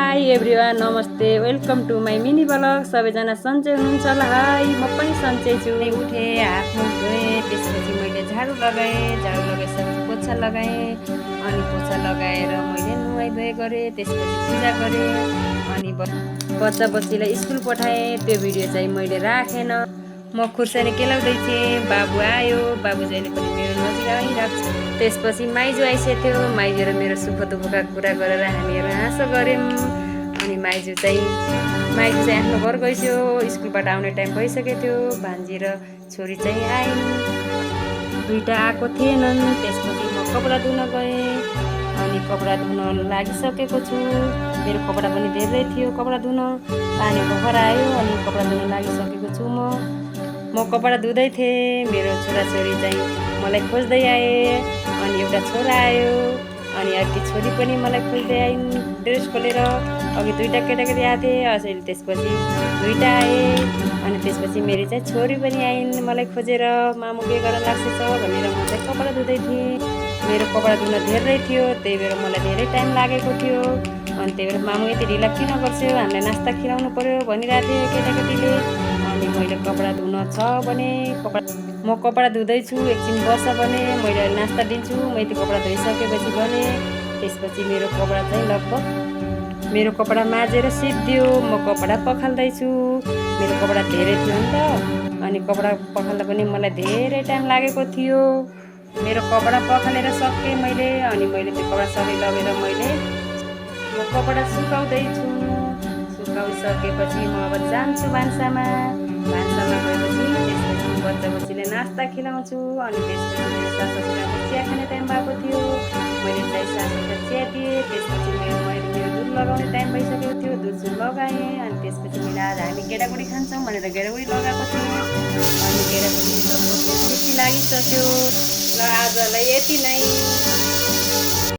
High everyone, नमस्ते, welcome to my mini blog. सबैजना सन्चै हुनुहुन्छ होला? हाई, म पनि सन्चै छु। उठेँ, हात मुख धोएँ, त्यसपछि मैले झाडु लगाइसकेपछि पोछा लगाएँ। अनि पोछा लगाएर मैले नुहाइ धुवाइ गरेँ, त्यसपछि पूजा गरेँ। अनि बच्चा बच्चीलाई स्कुल पठाएँ। त्यो भिडियो चाहिँ मैले राखेन। म खुर्सानी केलाउँदै थिएँ, बाबु आयो, बाबु जहिले पनि मेरो नजिक आइरहेको छ। त्यसपछि माइजू आइसकेको थियो, माइजू र मेरो सुख दुःखका कुरा गरेर हामीहरू हाँसो गऱ्यौँ। अनि माइजू चाहिँ आफ्नो घर गइसक्यो, स्कुलबाट आउने टाइम भइसकेको थियो। भान्जी र छोरी चाहिँ आइन्, दुईवटा आएको थिएनन्। त्यसपछि म कपडा धुन गएँ, अनि कपडा धुन लागिसकेको छु। मेरो कपडा पनि धेरै थियो कपडा धुन, पानी भर्खर आयो अनि कपडा धुन लागिसकेको छु। म कपडा धुँदै थिएँ, मेरो छोराछोरी चाहिँ मलाई खोज्दै आए। अनि एउटा छोरा आयो, अनि अर्की छोरी पनि मलाई खोज्दै आइन् ड्रेस खोलेर। अघि दुईवटा केटाकेटी आएको थिए, अहिले त्यसपछि दुईवटा आए। अनि त्यसपछि मेरो चाहिँ छोरी पनि आइन् मलाई खोजेर, मामु के गर्न लाग्छ भनेर। म चाहिँ कपडा धुँदै थिएँ, मेरो कपडा धुन धेरै थियो, त्यही भएर मलाई धेरै टाइम लागेको थियो। अनि त्यही भएर मामु यति ढिला किन गर्छौ, हामीलाई नास्ता खिलाउनु पर्यो भनिरहेको थियो केटाकेटीले। अनि मैले कपडा धुन छ भने म कपडा धुँदैछु, एकछिन बस भने मैले नास्ता दिन्छु। म यति कपडा धोइसकेपछि भने त्यसपछि मेरो कपडा चाहिँ लगभग मेरो कपडा माझेर सिद्धियो। म कपडा पखाल्दैछु, मेरो कपडा धेरै थियो नि त। अनि कपडा पखाल्दा पनि मलाई धेरै टाइम लागेको थियो। मेरो कपडा पखालेर सकेँ मैले। अनि मैले त्यो कपडा सबै लगेर म कपडा सुकाउँदैछु। सुकाइसकेपछि म अब जान्छु भान्सामा गएपछि त्यसपछि बच्चा बच्चीले नास्ता खिलाउँछु। अनि त्यसपछि मेरो सासू ससुराको चिया खाने टाइम भएको थियो, मैले चाहिँ सासूलाई चिया दिएँ। त्यसपछि मैले मेरो दुध लगाउने टाइम भइसकेको थियो, दुध लगाएँ। अनि त्यसपछि मैले आज हामी गेडागुडी खान्छौँ भनेर गेडागुडी लगाएको थिएँ। अनि गेडागुडी लगभग खुसी लागिसक्यो। ल आजलाई यति नै।